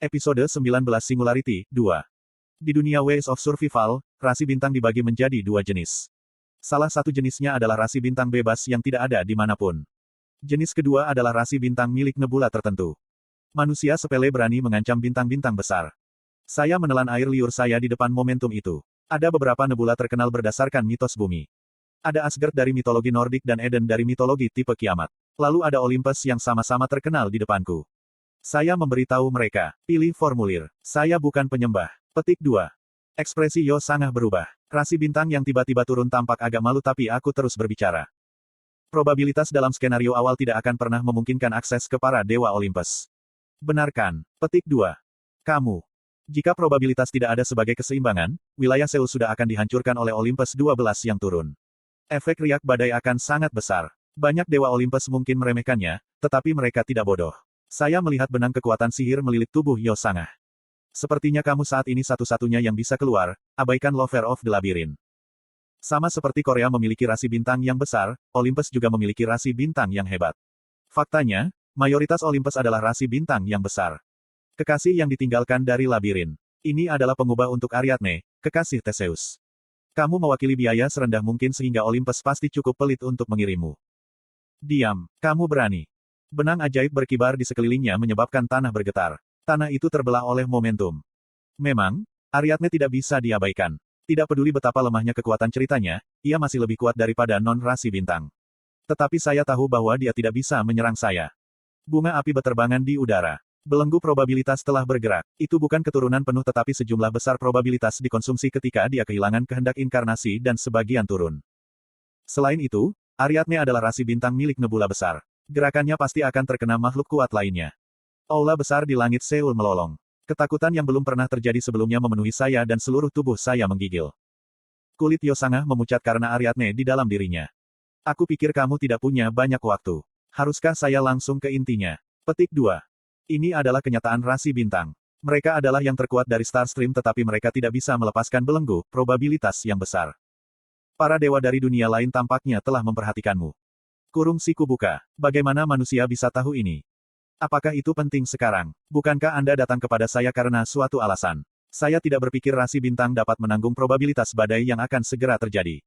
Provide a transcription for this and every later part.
Episode 19 Singularity, 2. Di dunia Ways of Survival, rasi bintang dibagi menjadi dua jenis. Salah satu jenisnya adalah rasi bintang bebas yang tidak ada dimanapun. Jenis kedua adalah rasi bintang milik nebula tertentu. Manusia sepele berani mengancam bintang-bintang besar. Saya menelan air liur saya di depan momentum itu. Ada beberapa nebula terkenal berdasarkan mitos bumi. Ada Asgard dari mitologi Nordik dan Eden dari mitologi tipe kiamat. Lalu ada Olympus yang sama-sama terkenal di depanku. Saya memberitahu mereka, pilih formulir. Saya bukan penyembah. Petik 2. Ekspresi Yo sangat berubah. Rasi bintang yang tiba-tiba turun tampak agak malu tapi aku terus berbicara. Probabilitas dalam skenario awal tidak akan pernah memungkinkan akses ke para dewa Olympus. Benarkan. Petik 2. Kamu. Jika probabilitas tidak ada sebagai keseimbangan, wilayah Seoul sudah akan dihancurkan oleh Olympus 12 yang turun. Efek riak badai akan sangat besar. Banyak dewa Olympus mungkin meremehkannya, tetapi mereka tidak bodoh. Saya melihat benang kekuatan sihir melilit tubuh Yo Sangah. Sepertinya kamu saat ini satu-satunya yang bisa keluar, abaikan Lover of the Labyrinth. Sama seperti Korea memiliki rasi bintang yang besar, Olympus juga memiliki rasi bintang yang hebat. Faktanya, mayoritas Olympus adalah rasi bintang yang besar. Kekasih yang ditinggalkan dari labirin. Ini adalah pengubah untuk Ariadne, kekasih Theseus. Kamu mewakili biaya serendah mungkin sehingga Olympus pasti cukup pelit untuk mengirimmu. Diam, kamu berani. Benang ajaib berkibar di sekelilingnya menyebabkan tanah bergetar. Tanah itu terbelah oleh momentum. Memang, Ariadne tidak bisa diabaikan. Tidak peduli betapa lemahnya kekuatan ceritanya, ia masih lebih kuat daripada non-rasi bintang. Tetapi saya tahu bahwa dia tidak bisa menyerang saya. Bunga api berterbangan di udara. Belenggu probabilitas telah bergerak. Itu bukan keturunan penuh tetapi sejumlah besar probabilitas dikonsumsi ketika dia kehilangan kehendak inkarnasi dan sebagian turun. Selain itu, Ariadne adalah rasi bintang milik nebula besar. Gerakannya pasti akan terkena makhluk kuat lainnya. Aula besar di langit Seoul melolong. Ketakutan yang belum pernah terjadi sebelumnya memenuhi saya dan seluruh tubuh saya menggigil. Kulit Yo Sangah memucat karena Ariadne di dalam dirinya. Aku pikir kamu tidak punya banyak waktu. Haruskah saya langsung ke intinya? Petik 2. Ini adalah kenyataan rasi bintang. Mereka adalah yang terkuat dari Starstream tetapi mereka tidak bisa melepaskan belenggu, probabilitas yang besar. Para dewa dari dunia lain tampaknya telah memperhatikanmu. Kurung siku buka. Bagaimana manusia bisa tahu ini? Apakah itu penting sekarang? Bukankah Anda datang kepada saya karena suatu alasan? Saya tidak berpikir rasi bintang dapat menanggung probabilitas badai yang akan segera terjadi.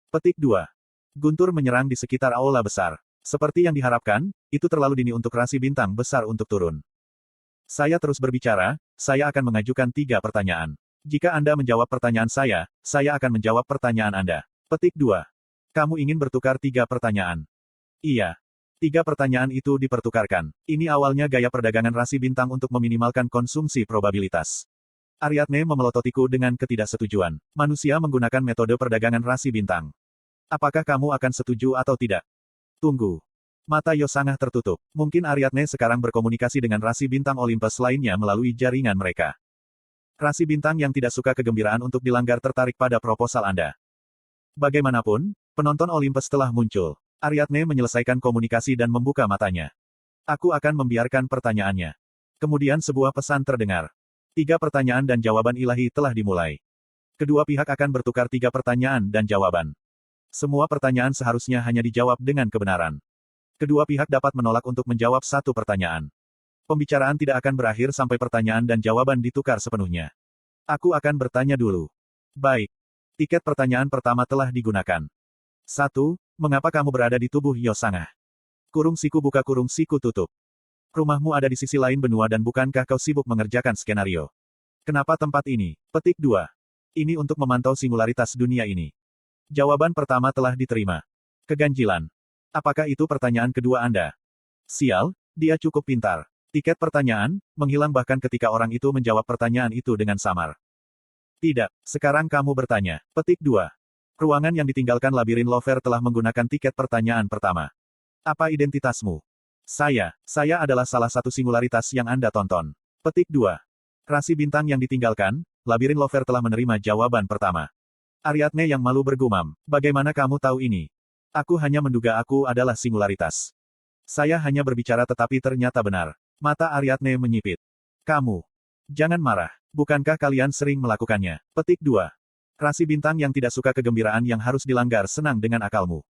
Petik 2. Guntur menyerang di sekitar aula besar. Seperti yang diharapkan, itu terlalu dini untuk rasi bintang besar untuk turun. Saya terus berbicara, saya akan mengajukan 3 pertanyaan. Jika Anda menjawab pertanyaan saya akan menjawab pertanyaan Anda. Petik 2. Kamu ingin bertukar 3 pertanyaan? Iya. 3 pertanyaan itu dipertukarkan. Ini awalnya gaya perdagangan rasi bintang untuk meminimalkan konsumsi probabilitas. Ariadne memelototiku dengan ketidaksetujuan. Manusia menggunakan metode perdagangan rasi bintang. Apakah kamu akan setuju atau tidak? Tunggu. Mata Yo Sangah tertutup. Mungkin Ariadne sekarang berkomunikasi dengan rasi bintang Olympus lainnya melalui jaringan mereka. Rasi bintang yang tidak suka kegembiraan untuk dilanggar tertarik pada proposal Anda. Bagaimanapun, penonton Olympus telah muncul. Ariadne menyelesaikan komunikasi dan membuka matanya. Aku akan membiarkan pertanyaannya. Kemudian sebuah pesan terdengar. 3 pertanyaan dan jawaban ilahi telah dimulai. Kedua pihak akan bertukar 3 pertanyaan dan jawaban. Semua pertanyaan seharusnya hanya dijawab dengan kebenaran. Kedua pihak dapat menolak untuk menjawab 1 pertanyaan. Pembicaraan tidak akan berakhir sampai pertanyaan dan jawaban ditukar sepenuhnya. Aku akan bertanya dulu. Baik. Tiket pertanyaan pertama telah digunakan. 1. Mengapa kamu berada di tubuh Yo Sangah? Kurung siku buka kurung siku tutup. Rumahmu ada di sisi lain benua dan bukankah kau sibuk mengerjakan skenario? Kenapa tempat ini? Petik 2. Ini untuk memantau singularitas dunia ini. Jawaban pertama telah diterima. Keganjilan. Apakah itu pertanyaan kedua Anda? Sial, dia cukup pintar. Tiket pertanyaan, menghilang bahkan ketika orang itu menjawab pertanyaan itu dengan samar. Tidak, sekarang kamu bertanya. Petik 2. Ruangan yang ditinggalkan labirin Lover telah menggunakan tiket pertanyaan pertama. Apa identitasmu? Saya adalah salah satu singularitas yang Anda tonton. Petik 2. Rasi bintang yang ditinggalkan, labirin Lover telah menerima jawaban pertama. Ariadne yang malu bergumam, bagaimana kamu tahu ini? Aku hanya menduga aku adalah singularitas. Saya hanya berbicara tetapi ternyata benar. Mata Ariadne menyipit. Kamu. Jangan marah. Bukankah kalian sering melakukannya? Petik 2. Rasi bintang yang tidak suka kegembiraan yang harus dilanggar senang dengan akalmu.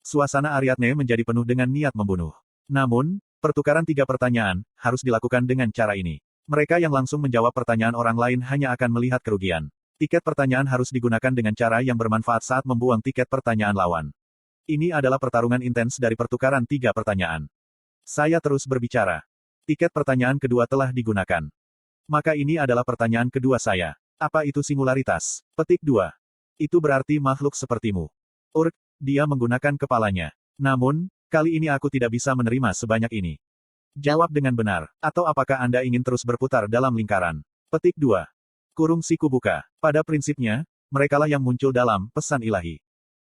Suasana Ariadne menjadi penuh dengan niat membunuh. Namun, pertukaran 3 pertanyaan, harus dilakukan dengan cara ini. Mereka yang langsung menjawab pertanyaan orang lain hanya akan melihat kerugian. Tiket pertanyaan harus digunakan dengan cara yang bermanfaat saat membuang tiket pertanyaan lawan. Ini adalah pertarungan intens dari pertukaran 3 pertanyaan. Saya terus berbicara. Tiket pertanyaan kedua telah digunakan. Maka ini adalah pertanyaan kedua saya. Apa itu singularitas? Petik 2. Itu berarti makhluk sepertimu. Dia menggunakan kepalanya. Namun, kali ini aku tidak bisa menerima sebanyak ini. Jawab dengan benar. Atau apakah Anda ingin terus berputar dalam lingkaran? Petik 2. Kurung siku buka. Pada prinsipnya, merekalah yang muncul dalam pesan ilahi.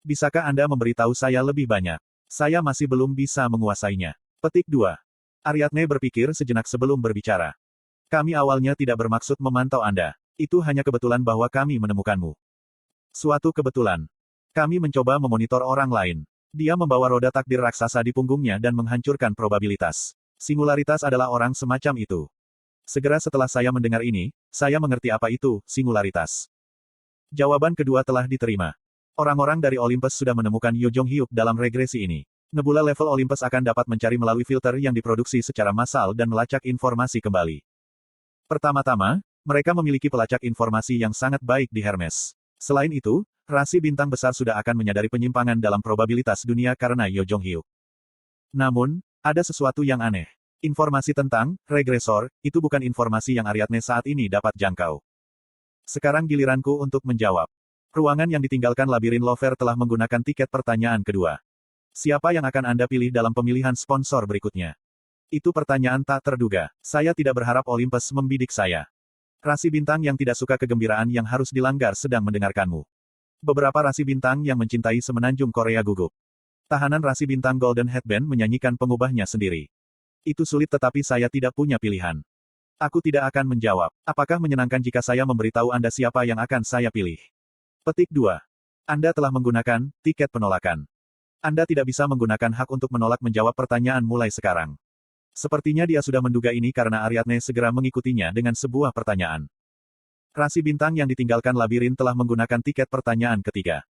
Bisakah Anda memberitahu saya lebih banyak? Saya masih belum bisa menguasainya. Petik 2. Ariadne berpikir sejenak sebelum berbicara. Kami awalnya tidak bermaksud memantau Anda. Itu hanya kebetulan bahwa kami menemukanmu. Suatu kebetulan. Kami mencoba memonitor orang lain. Dia membawa roda takdir raksasa di punggungnya dan menghancurkan probabilitas. Singularitas adalah orang semacam itu. Segera setelah saya mendengar ini, saya mengerti apa itu singularitas. Jawaban kedua telah diterima. Orang-orang dari Olympus sudah menemukan Yo Jong Hyuk dalam regresi ini. Nebula level Olympus akan dapat mencari melalui filter yang diproduksi secara massal dan melacak informasi kembali. Pertama-tama, mereka memiliki pelacak informasi yang sangat baik di Hermes. Selain itu, rasi bintang besar sudah akan menyadari penyimpangan dalam probabilitas dunia karena Yo Jong Hyuk. Namun, ada sesuatu yang aneh. Informasi tentang regresor itu bukan informasi yang Ariadne saat ini dapat jangkau. Sekarang giliranku untuk menjawab. Ruangan yang ditinggalkan labirin Lover telah menggunakan tiket pertanyaan kedua. Siapa yang akan Anda pilih dalam pemilihan sponsor berikutnya? Itu pertanyaan tak terduga. Saya tidak berharap Olympus membidik saya. Rasi bintang yang tidak suka kegembiraan yang harus dilanggar sedang mendengarkanmu. Beberapa rasi bintang yang mencintai semenanjung Korea gugup. Tahanan rasi bintang Golden Headband menyanyikan pengubahnya sendiri. Itu sulit tetapi saya tidak punya pilihan. Aku tidak akan menjawab. Apakah menyenangkan jika saya memberitahu Anda siapa yang akan saya pilih? Petik 2. Anda telah menggunakan tiket penolakan. Anda tidak bisa menggunakan hak untuk menolak menjawab pertanyaan mulai sekarang. Sepertinya dia sudah menduga ini karena Ariadne segera mengikutinya dengan sebuah pertanyaan. Rasi bintang yang ditinggalkan labirin telah menggunakan tiket pertanyaan ketiga.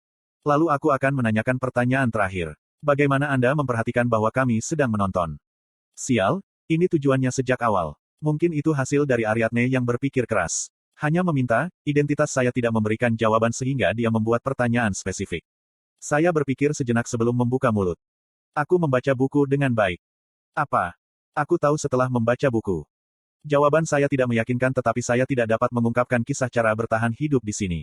Lalu aku akan menanyakan pertanyaan terakhir. Bagaimana Anda memperhatikan bahwa kami sedang menonton? Sial, ini tujuannya sejak awal. Mungkin itu hasil dari Ariadne yang berpikir keras. Hanya meminta, identitas saya tidak memberikan jawaban sehingga dia membuat pertanyaan spesifik. Saya berpikir sejenak sebelum membuka mulut. Aku membaca buku dengan baik. Apa? Aku tahu setelah membaca buku. Jawaban saya tidak meyakinkan tetapi saya tidak dapat mengungkapkan kisah cara bertahan hidup di sini.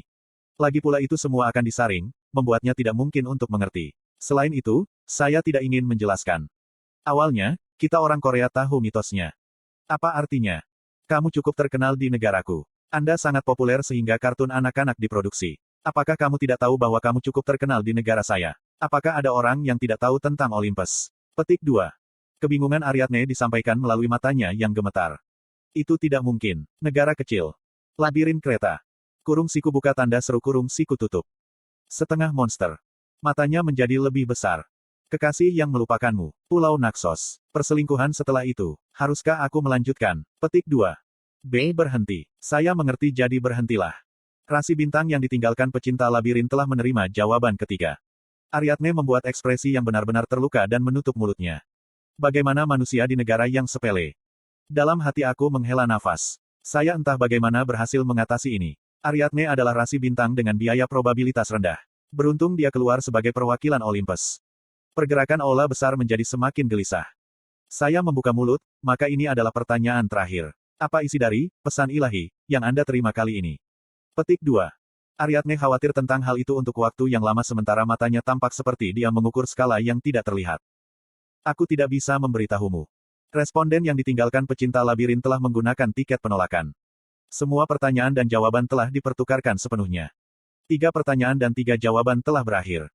Lagi pula itu semua akan disaring, membuatnya tidak mungkin untuk mengerti. Selain itu, saya tidak ingin menjelaskan. Awalnya, kita orang Korea tahu mitosnya. Apa artinya? Kamu cukup terkenal di negaraku. Anda sangat populer sehingga kartun anak-anak diproduksi. Apakah kamu tidak tahu bahwa kamu cukup terkenal di negara saya? Apakah ada orang yang tidak tahu tentang Olympus? Petik 2. Kebingungan Ariadne disampaikan melalui matanya yang gemetar. Itu tidak mungkin. Negara kecil. Labirin kereta. Kurung siku buka tanda seru kurung siku tutup. Setengah monster. Matanya menjadi lebih besar. Kekasih yang melupakanmu. Pulau Naxos. Perselingkuhan setelah itu. Haruskah aku melanjutkan? Petik 2. B. Berhenti. Saya mengerti jadi berhentilah. Rasi bintang yang ditinggalkan pecinta labirin telah menerima jawaban ketiga. Ariadne membuat ekspresi yang benar-benar terluka dan menutup mulutnya. Bagaimana manusia di negara yang sepele? Dalam hati aku menghela nafas. Saya entah bagaimana berhasil mengatasi ini. Ariadne adalah rasi bintang dengan biaya probabilitas rendah. Beruntung dia keluar sebagai perwakilan Olympus. Pergerakan aula besar menjadi semakin gelisah. Saya membuka mulut, maka ini adalah pertanyaan terakhir. Apa isi dari pesan ilahi yang Anda terima kali ini? Petik 2. Ariadne khawatir tentang hal itu untuk waktu yang lama sementara matanya tampak seperti dia mengukur skala yang tidak terlihat. Aku tidak bisa memberitahumu. Responden yang ditinggalkan pecinta labirin telah menggunakan tiket penolakan. Semua pertanyaan dan jawaban telah dipertukarkan sepenuhnya. 3 pertanyaan dan 3 jawaban telah berakhir.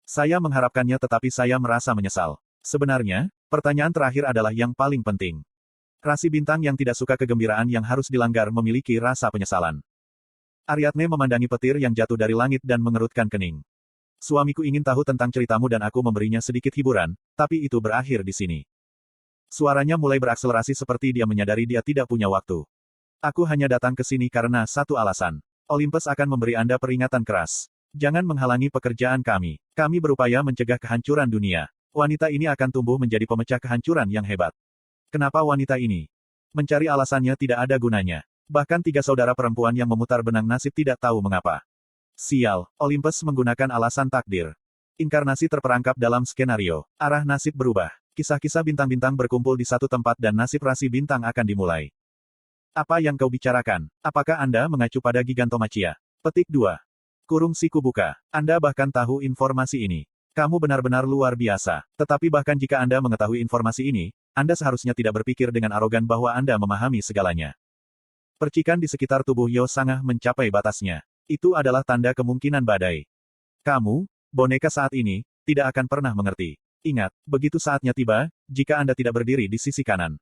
Saya mengharapkannya tetapi saya merasa menyesal. Sebenarnya, pertanyaan terakhir adalah yang paling penting. Rasi bintang yang tidak suka kegembiraan yang harus dilanggar memiliki rasa penyesalan. Ariadne memandangi petir yang jatuh dari langit dan mengerutkan kening. Suamiku ingin tahu tentang ceritamu dan aku memberinya sedikit hiburan, tapi itu berakhir di sini. Suaranya mulai berakselerasi seperti dia menyadari dia tidak punya waktu. Aku hanya datang ke sini karena satu alasan. Olympus akan memberi Anda peringatan keras. Jangan menghalangi pekerjaan kami. Kami berupaya mencegah kehancuran dunia. Wanita ini akan tumbuh menjadi pemecah kehancuran yang hebat. Kenapa wanita ini? Mencari alasannya tidak ada gunanya. Bahkan tiga saudara perempuan yang memutar benang nasib tidak tahu mengapa. Sial, Olympus menggunakan alasan takdir. Inkarnasi terperangkap dalam skenario. Arah nasib berubah. Kisah-kisah bintang-bintang berkumpul di satu tempat dan nasib rasi bintang akan dimulai. Apa yang kau bicarakan? Apakah Anda mengacu pada Gigantomachia? Petik 2. Kurung siku buka. Anda bahkan tahu informasi ini. Kamu benar-benar luar biasa. Tetapi bahkan jika Anda mengetahui informasi ini, Anda seharusnya tidak berpikir dengan arogan bahwa Anda memahami segalanya. Percikan di sekitar tubuh Yo Sangah mencapai batasnya. Itu adalah tanda kemungkinan badai. Kamu, boneka saat ini, tidak akan pernah mengerti. Ingat, begitu saatnya tiba, jika Anda tidak berdiri di sisi kanan.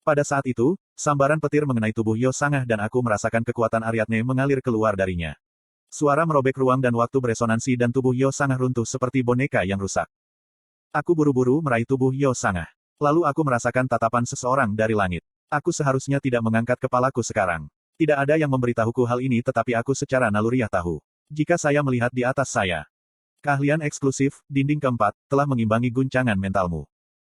Pada saat itu, sambaran petir mengenai tubuh Yo Sangah dan aku merasakan kekuatan Ariadne mengalir keluar darinya. Suara merobek ruang dan waktu beresonansi dan tubuh Yo Sangah runtuh seperti boneka yang rusak. Aku buru-buru meraih tubuh Yo Sangah. Lalu aku merasakan tatapan seseorang dari langit. Aku seharusnya tidak mengangkat kepalaku sekarang. Tidak ada yang memberitahuku hal ini tetapi aku secara naluriah tahu. Jika saya melihat di atas saya. Keahlian eksklusif, dinding keempat, telah mengimbangi guncangan mentalmu.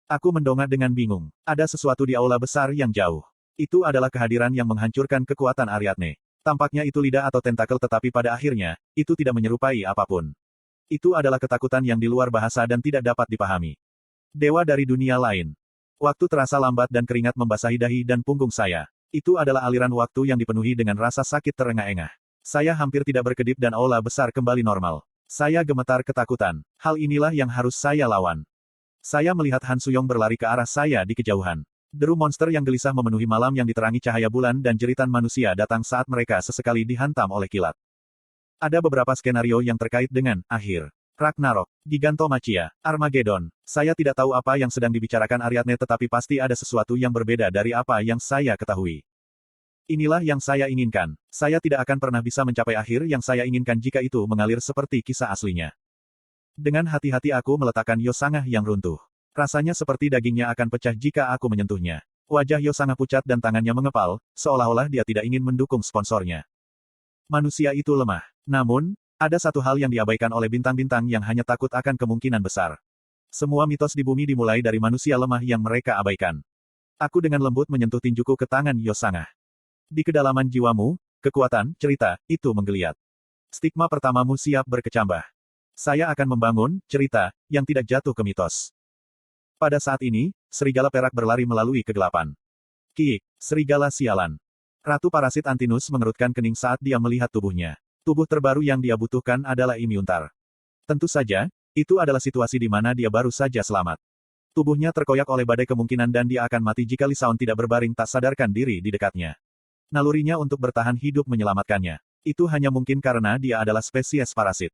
Aku mendongak dengan bingung. Ada sesuatu di aula besar yang jauh. Itu adalah kehadiran yang menghancurkan kekuatan Ariadne. Tampaknya itu lidah atau tentakel tetapi pada akhirnya, itu tidak menyerupai apapun. Itu adalah ketakutan yang di luar bahasa dan tidak dapat dipahami. Dewa dari dunia lain. Waktu terasa lambat dan keringat membasahi dahi dan punggung saya. Itu adalah aliran waktu yang dipenuhi dengan rasa sakit terengah-engah. Saya hampir tidak berkedip dan aula besar kembali normal. Saya gemetar ketakutan. Hal inilah yang harus saya lawan. Saya melihat Han Suyong berlari ke arah saya di kejauhan. Deru monster yang gelisah memenuhi malam yang diterangi cahaya bulan dan jeritan manusia datang saat mereka sesekali dihantam oleh kilat. Ada beberapa skenario yang terkait dengan akhir. Ragnarok, Gigantomachia, Armageddon. Saya tidak tahu apa yang sedang dibicarakan Ariadne tetapi pasti ada sesuatu yang berbeda dari apa yang saya ketahui. Inilah yang saya inginkan. Saya tidak akan pernah bisa mencapai akhir yang saya inginkan jika itu mengalir seperti kisah aslinya. Dengan hati-hati aku meletakkan Yo Sangah yang runtuh. Rasanya seperti dagingnya akan pecah jika aku menyentuhnya. Wajah Yo Sangah pucat dan tangannya mengepal, seolah-olah dia tidak ingin mendukung sponsornya. Manusia itu lemah. Namun, ada satu hal yang diabaikan oleh bintang-bintang yang hanya takut akan kemungkinan besar. Semua mitos di bumi dimulai dari manusia lemah yang mereka abaikan. Aku dengan lembut menyentuh tinjuku ke tangan Yo Sangah. Di kedalaman jiwamu, kekuatan, cerita, itu menggeliat. Stigma pertamamu siap berkecambah. Saya akan membangun, cerita, yang tidak jatuh ke mitos. Pada saat ini, serigala perak berlari melalui kegelapan. Kiik, serigala sialan. Ratu parasit Antinus mengerutkan kening saat dia melihat tubuhnya. Tubuh terbaru yang dia butuhkan adalah Imyuntar. Tentu saja, itu adalah situasi di mana dia baru saja selamat. Tubuhnya terkoyak oleh badai kemungkinan dan dia akan mati jika Lisaon tidak berbaring tak sadarkan diri di dekatnya. Nalurinya untuk bertahan hidup menyelamatkannya. Itu hanya mungkin karena dia adalah spesies parasit.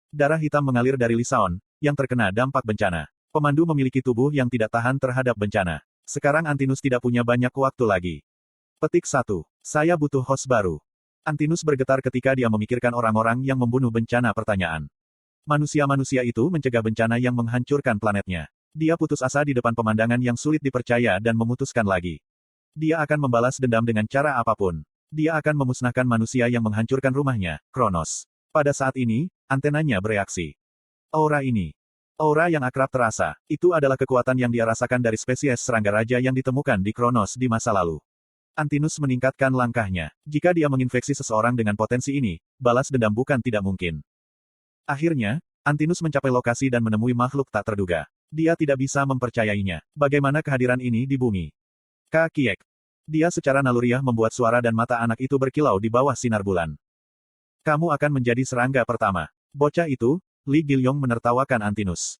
Darah hitam mengalir dari Lisaon, yang terkena dampak bencana. Pemandu memiliki tubuh yang tidak tahan terhadap bencana. Sekarang Antinus tidak punya banyak waktu lagi. Petik 1. Saya butuh host baru. Antinus bergetar ketika dia memikirkan orang-orang yang membunuh bencana pertanyaan. Manusia-manusia itu mencegah bencana yang menghancurkan planetnya. Dia putus asa di depan pemandangan yang sulit dipercaya dan memutuskan lagi. Dia akan membalas dendam dengan cara apapun. Dia akan memusnahkan manusia yang menghancurkan rumahnya, Kronos. Pada saat ini, antenanya bereaksi. Aura ini. Aura yang akrab terasa, itu adalah kekuatan yang dia rasakan dari spesies serangga raja yang ditemukan di Kronos di masa lalu. Antinus meningkatkan langkahnya. Jika dia menginfeksi seseorang dengan potensi ini, balas dendam bukan tidak mungkin. Akhirnya, Antinus mencapai lokasi dan menemui makhluk tak terduga. Dia tidak bisa mempercayainya. Bagaimana kehadiran ini di bumi? Kiek. Dia secara naluriah membuat suara dan mata anak itu berkilau di bawah sinar bulan. Kamu akan menjadi serangga pertama. Bocah itu, Li Gilyong menertawakan Antinus.